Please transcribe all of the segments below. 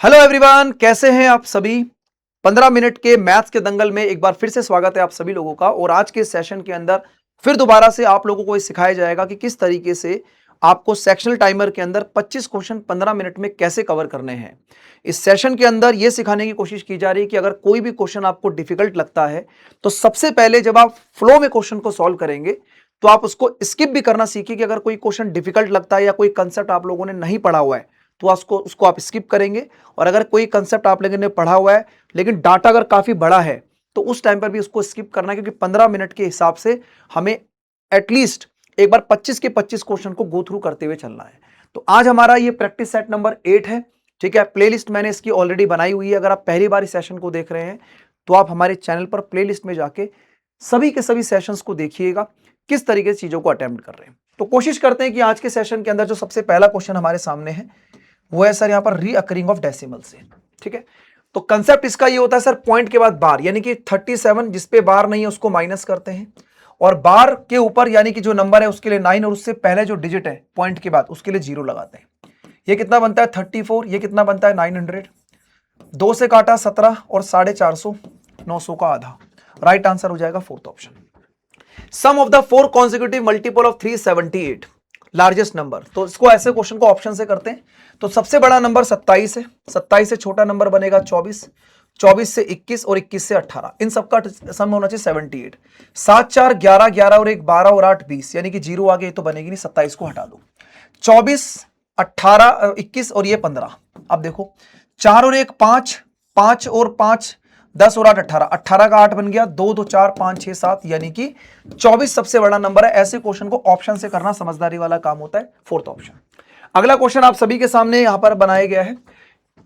Hello everyone, कैसे हैं आप सभी। 15 मिनट के मैथ्स के दंगल में एक बार फिर से स्वागत है आप सभी लोगों का। और आज के सेशन के अंदर फिर दोबारा से आप लोगों को ये सिखाया जाएगा कि किस तरीके से आपको सेक्शनल टाइमर के अंदर 25 क्वेश्चन 15 मिनट में कैसे कवर करने हैं। इस सेशन के अंदर यह सिखाने की कोशिश की जा रही है कि अगर कोई भी क्वेश्चन आपको डिफिकल्ट लगता है तो सबसे पहले जब आप फ्लो में क्वेश्चन को सॉल्व करेंगे तो आप उसको स्किप भी करना सीखिए कि अगर कोई क्वेश्चन डिफिकल्ट लगता है या कोई कंसेप्ट आप लोगों ने नहीं पढ़ा हुआ है तो उसको आप स्किप करेंगे। और अगर कोई कंसेप्ट आप लोगों ने पढ़ा हुआ है लेकिन डाटा अगर काफी बड़ा है तो उस टाइम पर भी उसको स्किप करना है, क्योंकि 15 मिनट के हिसाब से हमें एटलीस्ट एक बार 25 के 25 क्वेश्चन को गो थ्रू करते हुए चलना है। तो आज हमारा ये प्रैक्टिस सेट नंबर 8 है। ठीक है, प्लेलिस्ट मैंने इसकी ऑलरेडी बनाई हुई है। अगर आप पहली बार इस सेशन को देख रहे हैं तो आप हमारे चैनल पर प्लेलिस्ट में जाके सभी के सभी सेशंस को देखिएगा किस तरीके से चीजों को अटेम्प्ट कर रहे हैं। तो कोशिश करते हैं कि आज के सेशन के अंदर जो सबसे पहला क्वेश्चन हमारे सामने है वो है सर यहाँ पर रीअकरिंग ऑफ डेसिमल से। ठीक है, तो कंसेप्ट इसका ये होता है सर, पॉइंट के बाद बार, यानी कि 37 जिस पे बार नहीं है उसको माइनस करते हैं और बार के ऊपर यानी कि जो नंबर है उसके लिए 9 और उससे पहले जो डिजिट है पॉइंट के बाद उसके लिए 0 लगाते हैं। ये कितना बनता है 34, ये कितना बनता है 900, 2 से काटा 17 और 450, 900 का आधा। राइट आंसर हो जाएगा fourth option. Sum of the 4 consecutive multiple of 378 largest number. तो इसको ऐसे क्वेश्चन को ऑप्शन से करते हैं। तो सबसे बड़ा नंबर 27 है, 27 से छोटा नंबर बनेगा 24, 24 से 21 और 21 से 18, इन सबका सम होना चाहिए 78। 7 4 11, 11 और 1 12 और 8 20, यानी कि 0 आगे तो बनेगी नहीं, 27 को हटा दो। 24 18 21 और ये 15। अब देखो 4 और 1 5, 5 और 5 10 और 8 18, 18 का 8 बन गया, 2 2 4 5 6 7, यानी कि 24 सबसे बड़ा नंबर है। ऐसे क्वेश्चन को ऑप्शन से करना समझदारी वाला काम होता है, फोर्थ ऑप्शन। अगला क्वेश्चन आप सभी के सामने यहां पर बनाया गया है।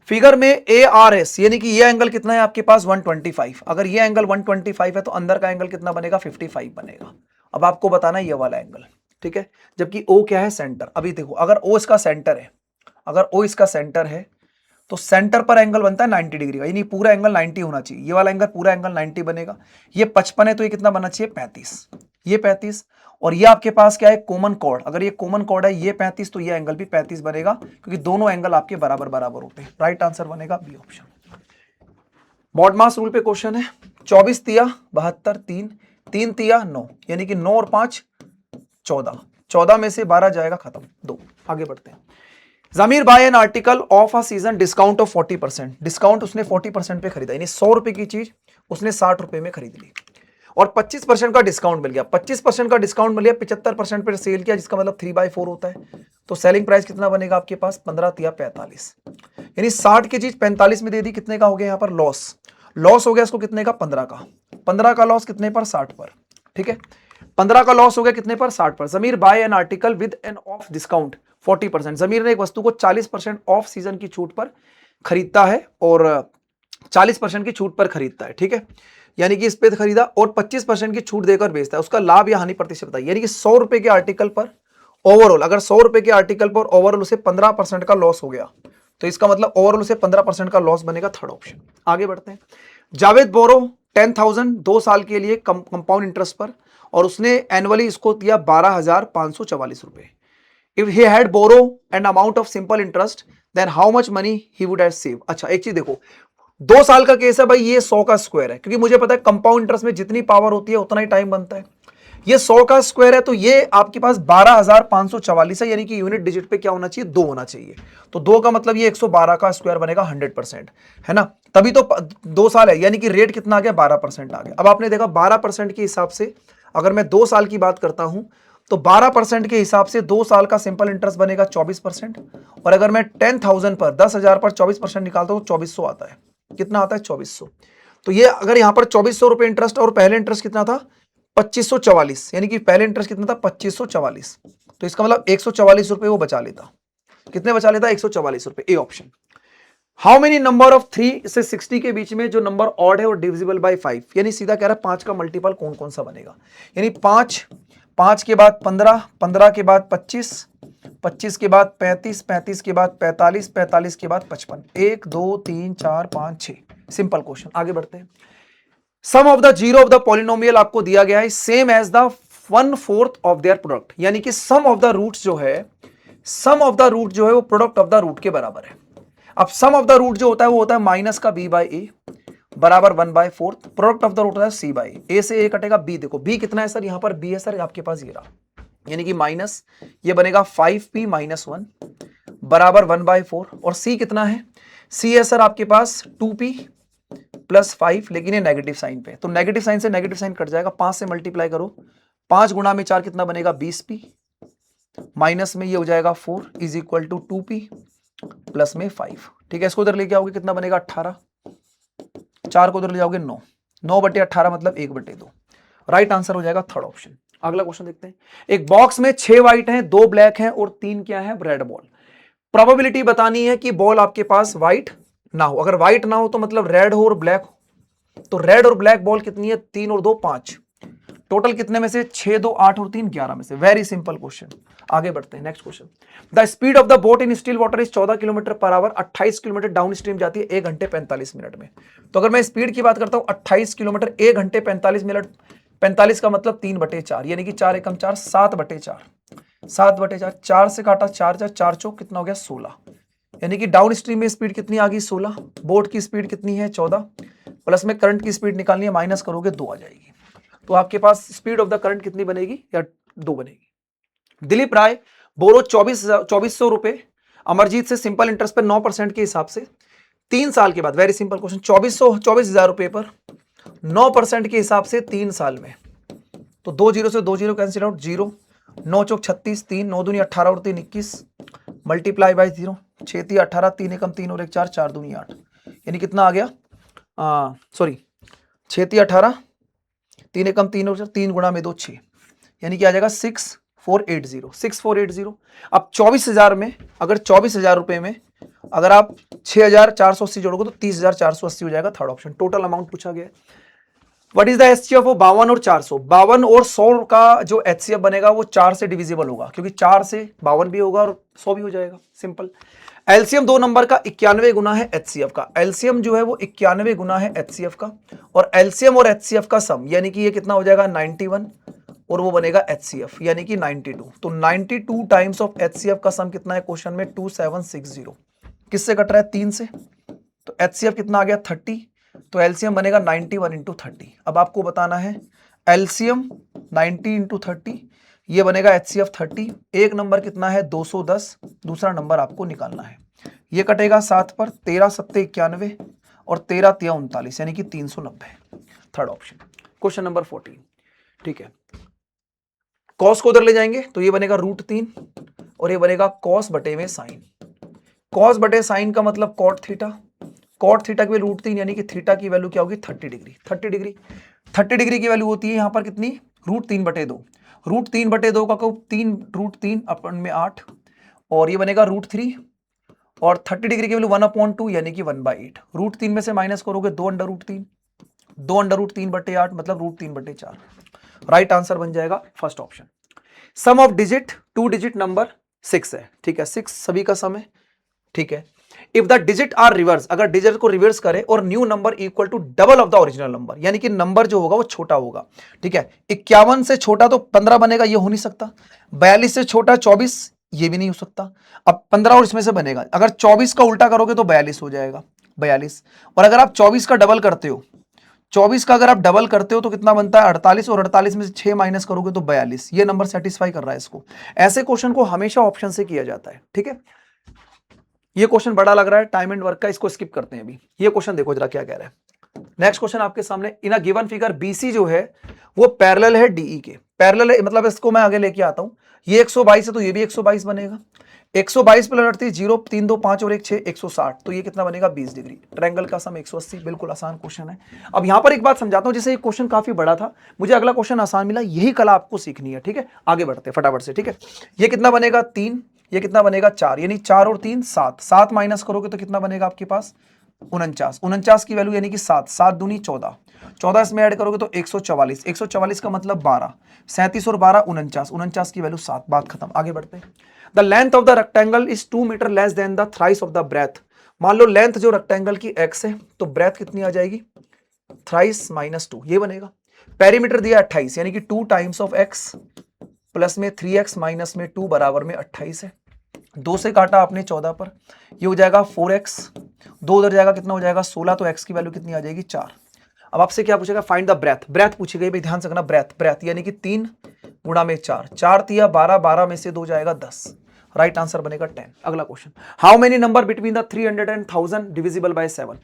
फिगर में ए आर एस, यानी कि ये एंगल कितना है आपके पास 125। अगर ये एंगल 125 है तो अंदर का एंगल कितना बनेगा 55 बनेगा। अब आपको बताना है ये वाला एंगल। ठीक है, जबकि ओ क्या है सेंटर। अभी देखो अगर ओ इसका सेंटर है, अगर ओ इसका सेंटर है तो सेंटर पर एंगल बनता है 90 डिग्री का, यानी पूरा एंगल 90 होना चाहिए। ये वाला एंगल पूरा एंगल 90 बनेगा। ये 55 है तो ये कितना बनना चाहिए 35, ये 35। और ये आपके पास क्या है कॉमन कॉर्ड, अगर ये कॉमन कॉर्ड है ये 35 तो ये एंगल भी 35 बनेगा, क्योंकि दोनों एंगल आपके बराबर बराबर होते हैं। राइट आंसर बनेगा बी ऑप्शन। बॉड मास रूल पे क्वेश्चन है। 24 तिया 72, 3 3 तिया 9, यानी कि 9 और 5 14, 14 में से 12 जाएगा खत्म 2। आगे बढ़ते हैं। Zameer buy an article of a season discount of 40%। Discount उसने 40% पे खरीदा, यानी 100 रुपए की चीज उसने 60 रुपए में खरीद ली और 25% का डिस्काउंट मिल गया। 25% का डिस्काउंट मिल गया, 75% पे सेल किया, जिसका मतलब 3/4 होता है। तो सेलिंग प्राइस कितना बनेगा आपके पास 15 तिया 45, यानी 60 की चीज 45 में दे दी। कितने का हो गया यहाँ पर लॉस, लॉस हो गया इसको कितने का 15 का। 15 का लॉस कितने पर 60 पर। ठीक है, 15 का लॉस हो गया कितने पर 60 पर। Zameer buy an article with an off discount 40%। Zameer ने एक वस्तु को 40% ऑफ सीजन की छूट पर खरीदता है और 40% की छूट पर खरीदता है। ठीक है, यानी कि इस पे खरीदा और 25% की छूट देकर बेचता है। उसका लाभ या हानि प्रतिशत बताइए, यानी कि 100 रुपए के आर्टिकल पर ओवरऑल, अगर 100 रुपए के आर्टिकल पर ओवरऑल उसे 15% का लॉस हो गया तो इसका मतलब ओवरऑल उसे 15% का लॉस बनेगा, थर्ड ऑप्शन। आगे बढ़ते हैं। जावेद बोरो 10,000 2 साल के लिए कंपाउंड इंटरेस्ट पर, और उसने एनुअली इसको दिया 12,544 रुपए। If he had borrow an amount of simple interest then how much money he would have save. अच्छा एक चीज देखो, 2 साल का केस है भाई, ये 100 का स्क्वायर है, क्योंकि मुझे पता है कंपाउंड इंटरेस्ट में जितनी पावर होती है उतना ही टाइम बनता है। ये 100 का स्क्वायर है तो ये आपके पास 12,544 है, यानी कि यूनिट डिजिट पे क्या होना चाहिए 2 होना चाहिए। तो 2 का मतलब ये 112 का स्क्वायर बनेगा 100%, है ना। तभी तो 2 साल है, यानी कि रेट कितना आ गया 12% आ गया। अब आपने देखा 12% के हिसाब से अगर मैं 2 साल की बात करता हूं तो 12% के हिसाब से 2 साल का सिंपल इंटरेस्ट बनेगा 24%। और अगर मैं 10,000 पर 10,000 पर 24% निकालता हूं तो 2400 आता है। कितना आता है 2400। तो ये अगर यहां पर 2400 रुपए इंटरेस्ट और पहले इंटरेस्ट कितना था 2544, यानी कि पहले इंटरेस्ट कितना था 2544, तो इसका मतलब 144 रुपए वो बचा लेता। कितने बचा लेता 144 रुपए, A option. How many number of 3 से 60 के बीच में जो नंबर ऑड है वो डिविजिबल बाय 5, यानी सीधा कह रहा है 5 का मल्टीपल कौन कौन सा बनेगा। यानी 5, 5 के बाद 15, 15 के बाद 25, 25 के बाद 35, 35 के बाद 45, 45 के बाद 55, 1 2 3 4 5 6। Simple question. आगे बढ़ते हैं। Sum of the zero of the polynomial आपको दिया गया है same as the 1/4 of their product, यानी कि सम ऑफ द रूट्स जो है, सम ऑफ द रूट जो है वो प्रोडक्ट ऑफ द रूट के बराबर है। अब सम ऑफ द रूट जो होता है वो होता है माइनस का b बाई ए बराबर 1/4, प्रोडक्ट ऑफ द रूट होता है c बाई ए, से ए कटेगा b, देखो b कितना है सर, यहां पर b है सर आपके पास, ये रहा, यानी कि माइनस, ये बनेगा 5p माइनस 1 बराबर 1/4, और c कितना है, c है सर आपके पास 2p प्लस 5, लेकिन ये नेगेटिव साइन पे, तो नेगेटिव साइन से नेगेटिव साइन कट जाएगा, 5 से मल्टीप्लाई करो, 5 गुणा में 4 कितना बनेगा 20p, माइनस में ये हो जाएगा 4 is equal to 2p plus में 5, ठीक है। इसको उधर लेके आओगे कितना बनेगा 18, 4 को उधर ले जाओगे 9, 9/18 मतलब 1/2, राइट आंसर हो जाएगा थर्ड ऑप्शन। अगला क्वेश्चन देखते हैं, एक बॉक्स में 6 व्हाइट हैं, 2 ब्लैक हैं और 3 क्या है रेड बॉल, प्रोबेबिलिटी बतानी है कि बॉल आपके पास व्हाइट ना हो, अगर व्हाइट ना हो तो मतलब रेड हो और ब्लैक हो, तो रेड और ब्लैक बॉल कितनी है, 3 और 2 5, टोटल कितने में से 6 2 8 और 3 11 में से, वेरी सिंपल क्वेश्चन। आगे बढ़ते हैं, next question, the speed of the boat in still water is 14 kilometre per hour, 28 kilometre down stream जाती है 1 घंटे 45 मिनट में, तो अगर मैं स्पीड की बात करता हूं 28 किलोमीटर 1 घंटे 45 मिनट, 45 का मतलब 3/4, यानी कि 4 एकम 4 7/4, 7/4, 4 से काटा 4 4 चौक कितना हो गया 16, यानी कि डाउन स्ट्रीम में स्पीड कितनी आ गई 16, बोट की स्पीड कितनी है 14, प्लस में करंट की स्पीड निकालनी है, माइनस करोगे 2 आ जाएगी, तो आपके पास स्पीड ऑफ द करंट कितनी बनेगी, या 2 बनेगी। दिलीप राय बोरो 2400 रुपए अमरजीत से सिंपल इंटरेस्ट पर 9% के हिसाब से 3 साल के बाद, वेरी सिंपल क्वेश्चन, 24,000 रुपए पर 9% के हिसाब से 3 साल में, तो 2 जीरो से 2 जीरो कैंसिल आउट, 0 9 चौक 36, 3 9 दूनी 18 और 3 21 मल्टीप्लाई बाई 0, 6 3 18, 3 एकम 3 और 1 4, 4 दूनी 8, यानी कितना आ गया, सॉरी 6 3 18, 3 एकम 3 और 3 गुणा में 2 6, यानी कि आ जाएगा 6480, 6480। अब 24,000 में, अगर 24,000 रुपए में अगर आप 6,480 जोड़ोगे तो 30,480 हो जाएगा, थर्ड ऑप्शन। टोटल अमाउंट पूछा गया है, what is the HCF of 52 और 400, 52 और 100 का जो एचसीएफ बनेगा वो 4 से डिविजिबल होगा, क्योंकि 4 से 52 भी होगा और 100 भी हो जाएगा, सिंपल। एलसीएम 2 नंबर का 91 गुना है एचसीएफ का, एलसीएम जो है वो 91 गुना है एचसीएफ का, और एलसीएम और एचसीएफ का सम, यानी कि ये कितना हो जाएगा 91 और वो बनेगा एचसीएफ यानी कि 92, तो 92 टाइम्स ऑफ एचसीएफ का सम कितना है क्वेश्चन में 2760, किससे कट रहा है 3 से, तो एचसीएफ कितना आ गया 30, तो एलसीएम बनेगा 91 इंटू 30। अब आपको बताना है एलसीएम 90 इंटू 30, ये बनेगा एचसीएफ 30, एक नंबर कितना है 210, दूसरा नंबर आपको निकालना है, ये कटेगा 7 पर, 13 7 91 और 13 3 39 यानी कि 390, थर्ड ऑप्शन। क्वेश्चन नंबर 14, ठीक है, कॉस को उधर ले जाएंगे तो ये बनेगा √3 और ये बनेगा कॉस बटे में साइन, कॉस बटे साइन का मतलब कॉट थीटा, कॉट थीटा की वैल्यू √3 यानी कि थीटा की वैल्यू क्या होगी 30 डिग्री, 30 डिग्री, 30 डिग्री की वैल्यू होती है यहाँ पर कितनी √3/2, √3/2 का 3 √3 अपन में 8 और ये बनेगा √3 और 30 डिग्री की वैल्यू 1/2 यानी कि 1/8, √3 में से माइनस करोगे 2√3, 2√3/8 मतलब √3/4, राइट आंसर बन जाएगा first option. Sum of digit 2 digit number 6 है, ठीक है, 6 सभी का सम है, ठीक है। If the digit are reverse, अगर डिजिट को रिवर्स करे और new number equal to double of the original number, यानी कि नंबर जो होगा वो छोटा होगा, ठीक है, 51 से छोटा तो 15 बनेगा, ये हो नहीं सकता, 42 से छोटा 24, ये भी नहीं हो सकता, अब 15 और इसमें से बनेगा, अगर 24 का उल्टा करोगे तो 42 हो जाएगा, 42, और अगर आप 24 का डबल करते हो, 24 का अगर आप डबल करते हो तो कितना बनता है 48, और 48 में से 6 माइनस करोगे तो 42, ये नंबर सेटिस्फाई कर रहा है इसको, ऐसे क्वेश्चन को हमेशा ऑप्शन से किया जाता है, ठीक है। ये क्वेश्चन बड़ा लग रहा है टाइम एंड वर्क का, इसको स्किप करते हैं अभी, ये क्वेश्चन देखो जरा क्या कह रहा है। नेक्स्ट क्वेश्चन आपके सामने, इन अ गिवन फिगर बीसी जो है वो पैरेलल है डीई के, पैरेलल है मतलब इसको मैं आगे लेके आता हूं, ये 122 है तो ये भी 122 बनेगा, 122 प्लस 38 0 3 2 5 और 1 6 160, तो ये कितना बनेगा 20 डिग्री, ट्रायंगल का सम 180, बिल्कुल आसान क्वेश्चन है। अब यहां पर एक बात समझाता हूं, जैसे ये क्वेश्चन काफी बड़ा था, मुझे अगला क्वेश्चन आसान मिला, यही कला आपको सीखनी है, ठीक है, आगे बढ़ते हैं फटाफट से, ठीक है। ये कितना बनेगा 3, ये कितना बनेगा 4, यानी 4 और 3 7, 7 माइनस करोगे तो कितना बनेगा आपके पास 49, 49 की वैल्यू यानी कि 7, 7 दूनी 14, 14 इसमें ऐड करोगे तो 144, 144 का मतलब 12, 37 और 12 49, 49 की वैल्यू 7, बात खत्म, आगे बढ़ते हैं। The length of the rectangle is 2 meter less than the thrice of the breadth, मान लो लेंथ जो रेक्टेंगल की x है तो ब्रेथ कितनी आ जाएगी थ्राइस -2, ये बनेगा। पेरीमीटर दिया 28 यानी कि 2 टाइम्स ऑफ x प्लस में 3x माइनस में 2 बराबर में 28 है, 2 से काटा आपने 14 पर, ये हो जाएगा 4x, 2 उधर जाएगा, कितना हो जाएगा 16, तो x की वैल्यू कितनी आ जाएगी 4। अब आपसे क्या पूछेगा, फाइंड द ब्रेथ, ब्रेथ पूछी गई भाई, ध्यान से करना, ब्रेथ, ब्रेथ यानी कि 3 गुणा में 4, 4 तिया 12, 12 में से 2 जाएगा 10, राइट आंसर बनेगा 10। अगला question, how many number between the 300 and 1000 divisible by 7।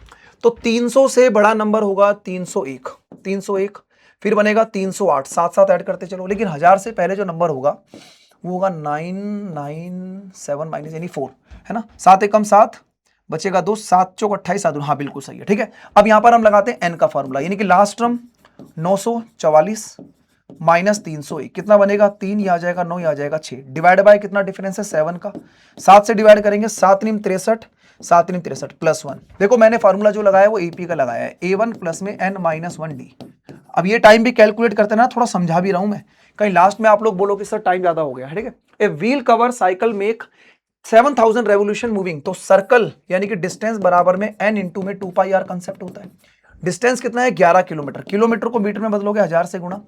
तो 300 से बड़ा नंबर होगा 301, 301, फिर बनेगा 308, साथ साथ ऐड करते चलो, लेकिन 1000 से पहले जो नंबर होगा वो होगा 997 माइनस यानी 4, है ना, 7 एकम 7, बचेगा 2, 7 चौक 28, 7, हाँ बिल्कुल सही है, ठीक है। अब यहां पर हम लगाते हैं n का फॉर्मूला, यानी कि लास्ट टर्म 944 माइनस 301, कितना बनेगा 3, यह आ जाएगा 9, यह आ जाएगा 6, डिवाइड बाय कितना डिफरेंस है 7 का, 7 से डिवाइड करेंगे, 7 नीम 63, 7 नीम 63 प्लस 1, देखो मैंने फॉर्मूला जो लगाया वो एपी का लगाया है, a1 प्लस में n माइनस 1d। अब ये टाइम भी कैलकुलेट करते ना, थोड़ा समझा भी रहा हूं मैं, कहीं लास्ट में आप लोग बोलो कि सर टाइम ज्यादा हो गया है, ठीक है। A wheel cover cycle make 7000 revolution moving, तो सर्कल यानी कि डिस्टेंस बराबर में n इंटू में 2 पाई आर कंसेप्ट होता है। डिस्टेंस कितना है 11 किलोमीटर, किलोमीटर को मीटर में बदलोगे 1000 से गुणा,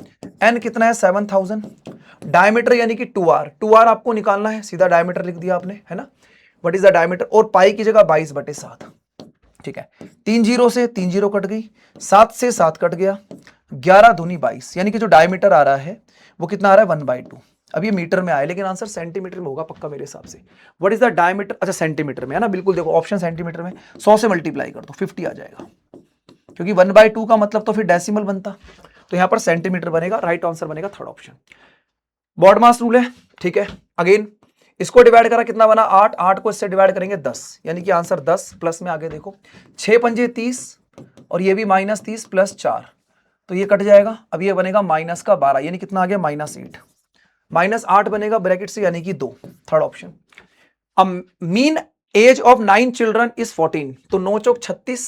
n कितना है 7000, डायमीटर यानी कि 2r, 2r आपको निकालना है, सीधा डायमीटर लिख दिया आपने, है ना, व्हाट इज द डायमीटर, और पाई की जगह 22/7, ठीक है। 3 जीरो से 3 जीरो कट गई, 7 से 7 कट गया, 11 दूनी 22, यानी कि जो डायमीटर आ रहा है वो कितना आ रहा है 1/2। अब ये मीटर में आए, लेकिन आंसर सेंटीमीटर में होगा पक्का मेरे हिसाब से। व्हाट इज द डायमीटर, अच्छा सेंटीमीटर में है ना, बिल्कुल देखो ऑप्शन सेंटीमीटर में, 100 से मल्टीप्लाई कर दो 50 आ जाएगा, क्योंकि 1/2 का मतलब तो फिर डेसिमल बनता, तो यहां पर सेंटीमीटर बनेगा, राइट आंसर बनेगा थर्ड ऑप्शन। बॉड मास रूल है, ठीक है। अगेन इसको डिवाइड करा, कितना बना 8, 8 को इससे डिवाइड करेंगे 10, यानी कि आंसर 10, प्लस में आगे देखो 6 पंजे 30, और ये भी माइनस 30 प्लस 4, तो ये कट जाएगा, अब ये बनेगा माइनस का 12, यानी कितना आ गया -8, -8 बनेगा ब्रैकेट से, यानी कि 2, थर्ड ऑप्शन। अब mean age of 9 children is 14, तो 9 चौक 36,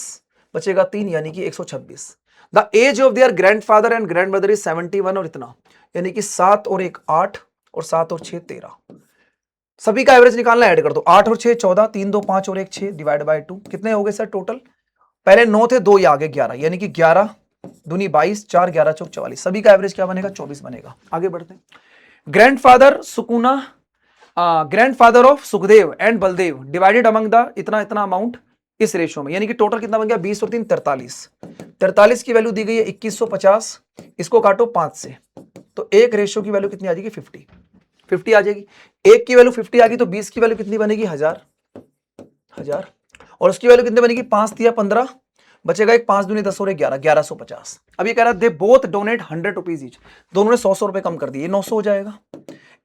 बचेगा 3, यानी कि 126। The age of their grandfather and grandmother is 71, और इतना, यानी कि 7 और 1 8, और 7 और 6 13, सभी का एवरेज निकालना, ऐड कर दो, 8 और 6 14, 3 2 5 और 1 6, डिवाइड बाय 2, कितने हो गए सर टोटल, पहले 9 थे, 2 ये आगे 11, यानी कि 11 दूनी 22, 4 11 चौक 44, सभी का एवरेज क्या बनेगा 24 बनेगा। आगे बढ़ते हैं, ग्रैंडफादर सुकुना, grandfather of Sukhdev and Baldev divided among the इतना इतना अमाउंट इस रेशियो में, यानी कि टोटल कितना बन गया 20 और 3 43, 43 की वैल्यू दी गई है 2150, इसको काटो 5 से, तो एक रेशियो की वैल्यू कितनी आ जाएगी 50, 50 आ जाएगी, एक की वैल्यू 50 आ गई, तो 20 की वैल्यू कितनी बनेगी 1000, और उसकी वैल्यू कितनी बनेगी 5 दिया 15, बचेगा एक 5 दूनी 10 और 11 1150। अब ये कह रहा है they both donate 100 rupees each, दोनों ने 100 रुपए कम कर दिए, 900 हो जाएगा,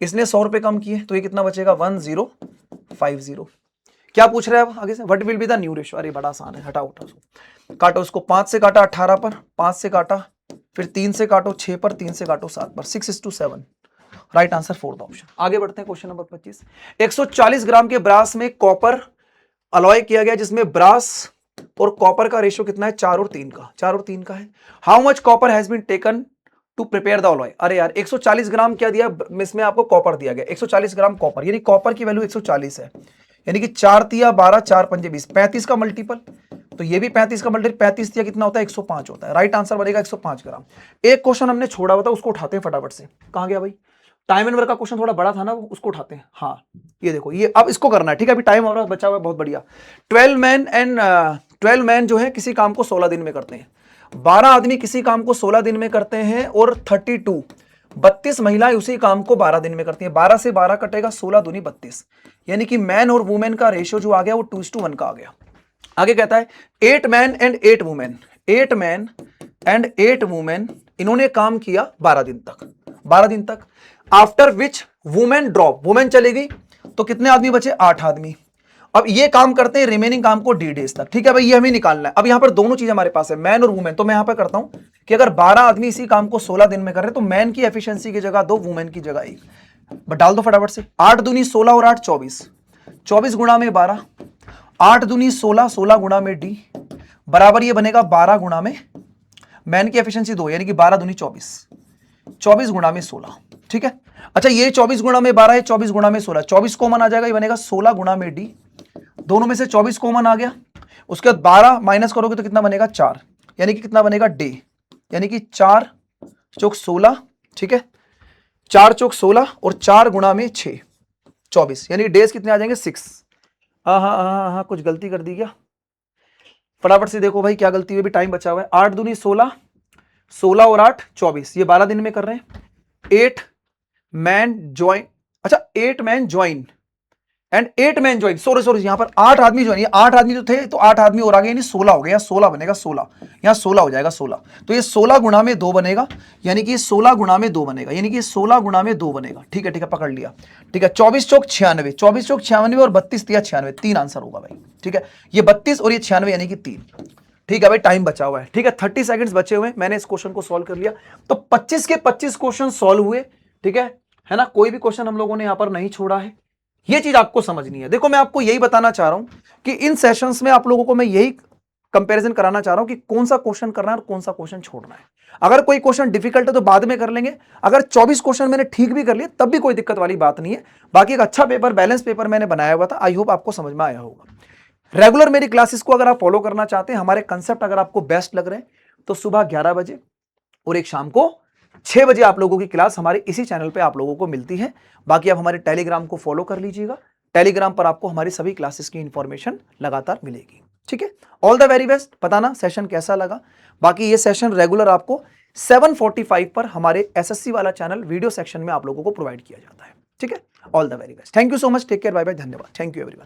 इसने 100 रुपए कम किए, तो ये कितना बचेगा 1050। क्या पूछ रहे हैं अब आगे से, what will be the new ratio, अरे बड़ा आसान है, हटाओ उसको, काटो उसको, 5 से काटा 18 पर, 5 से काटा, फिर 3 से काटो 6 पर, 3 से काटो 7 पर, 6:7, राइट आंसर फोर्थ ऑप्शन। आगे बढ़ते हैं क्वेश्चन नंबर 25, 140 ग्राम के ब्रास में कॉपर अलॉय किया गया, जिसमें ब्रास और कॉपर का रेशियो कितना है 4 और 3 का, 4 और 3 का है। How much copper has been taken to prepare the alloy, अरे यार 140 ग्राम क्या दिया, इसमें आपको कॉपर दिया गया 140 ग्राम कॉपर, यानी कॉपर की वैल्यू 140 है, यानी कि 4 तिया 12, 4 पंजे 20, 35 का मल्टीपल, तो ये भी 35 का मल्टीपल, 35 तिया कितना होता है 105 होता है, राइट आंसर बनेगा 105 ग्राम। एक क्वेश्चन हमने छोड़ा हुआ था, उसको उठाते हैं फटाफट से, कहां गया भाई, टाइम एंड वर्क का क्वेश्चन थोड़ा बड़ा था ना, उसको उठाते हैं। हाँ ये देखो, ये अब इसको करना है, ठीक है, अभी टाइम हमारा बचा हुआ है, बहुत बढ़िया। 12 मैन जो है किसी काम को 16 दिन में करते हैं, 12 आदमी किसी काम को 16 दिन में करते हैं, और 32 महिलाएं उसी काम को 12 दिन में करती हैं, 12 से 12 कटेगा, 16 दूनी 32, यानी कि मैन और वुमेन का रेशियो जो आ गया वो 2:1 का आ गया। आगे कहता है 8 man and 8 women, 8 man and 8 women, इन्होंने काम किया 12 दिन तक, 12 दिन तक, after which women drop, women चली गई, तो कितने आदमी बचे 8 आदमी। अब ये काम करते हैं रिमेनिंग काम को डी डेज तक, ठीक है भाई, ये हमें निकालना है। अब यहां पर दोनों चीज हमारे पास है, मैन और वुमेन, तो मैं यहां पर करता हूं कि अगर 12 आदमी इसी काम को 16 दिन में कर रहे हैं, तो मैन की एफिशिएंसी की जगह 2, वुमेन की जगह 1, डाल दो फटाफट से, 8 दूनी 16 और 8 24, 24 गुणा में 12, 8 दूनी 16, 16 गुणा में डी, बराबर ये बनेगा 12 गुणा में मैन की एफिशिएंसी 2, यानी कि 12 दूनी 24, 24 गुणा में 16, ठीक है। अच्छा ये 24 गुणा में 12 है, 24 गुणा में 16, 24 कॉमन आ जाएगा, ये बनेगा 16 गुणा में डी, दोनों में से 24 कॉमन आ गया, उसके बाद 12 माइनस करोगे तो कितना बनेगा 4, यानी कि कितना बनेगा डे, यानी कि 4 चौक 16, ठीक है, 4 चौक 16 और 4 गुणा में 6, 24, यानी डेज कितने आ जाएंगे 6। हाँ, कुछ गलती कर दी क्या? फटाफट से देखो भाई क्या गलती हुई, भी टाइम बचा हुआ है। 8 दूनी 16, 16 और 8 24, ये 12 दिन में कर रहे हैं। 8 मैन ज्वाइन, अच्छा 8 man join and 8 man join, sorry यहां पर 8 आदमी ज्वाइन, 8 आदमी तो थे तो 8 आदमी और आ गए, यानी 16 हो गया, 16 बनेगा 16, यहां 16 हो जाएगा 16, तो ये 16 गुणा में 2 बनेगा, यानी कि 16 गुणा में 2 बनेगा, यानी कि 16 गुणा में 2 बनेगा। ठीक है पकड़ लिया। ठीक है 24 चौक 96, 24 चौक 96 और 32 तिया 96, 3 आंसर होगा भाई। ठीक है ये 32 और ये 96 यानी कि 3। ठीक है भाई टाइम बचा हुआ है। ठीक है 30 सेकंड्स बचे हुए, मैंने इस क्वेश्चन को सॉल्व कर लिया, तो 25 के 25 क्वेश्चन सॉल्व हुए। ठीक है ना, कोई भी क्वेश्चन हम लोगों ने यहां पर नहीं छोड़ा है, ये चीज आपको समझनी है। देखो मैं आपको यही बताना चाह रहा हूं कि इन सेशंस में आप लोगों को मैं यही कंपैरिजन कराना चाह रहा हूं कि कौन सा क्वेश्चन करना है और कौन सा क्वेश्चन छोड़ना है। अगर कोई क्वेश्चन डिफिकल्ट है तो बाद में कर लेंगे, अगर 24 क्वेश्चन मैंने ठीक भी कर लिए तब भी कोई दिक्कत वाली बात नहीं है। बाकी एक अच्छा पेपर, बैलेंस पेपर मैंने बनाया हुआ था, आई होप आपको समझ में आया होगा। रेगुलर मेरी क्लासेस को अगर आप फॉलो करना चाहते हैं, हमारे कंसेप्ट अगर आपको बेस्ट लग रहे हैं, तो सुबह 11 बजे और एक शाम को 6 बजे आप लोगों की क्लास हमारे इसी चैनल पे आप लोगों को मिलती है। बाकी आप हमारे टेलीग्राम को फॉलो कर लीजिएगा, टेलीग्राम पर आपको हमारी सभी क्लासेस की इंफॉर्मेशन लगातार मिलेगी। ठीक है, ऑल द वेरी बेस्ट। बताना सेशन कैसा लगा। बाकी ये सेशन रेगुलर आपको 7:45 पर हमारे एसएससी वाला चैनल वीडियो सेक्शन में आप लोगों को प्रोवाइड किया जाता है। ठीक है, all the very best, thank you so much, take care, bye bye, धन्यवाद, थैंक यू एवरीवन।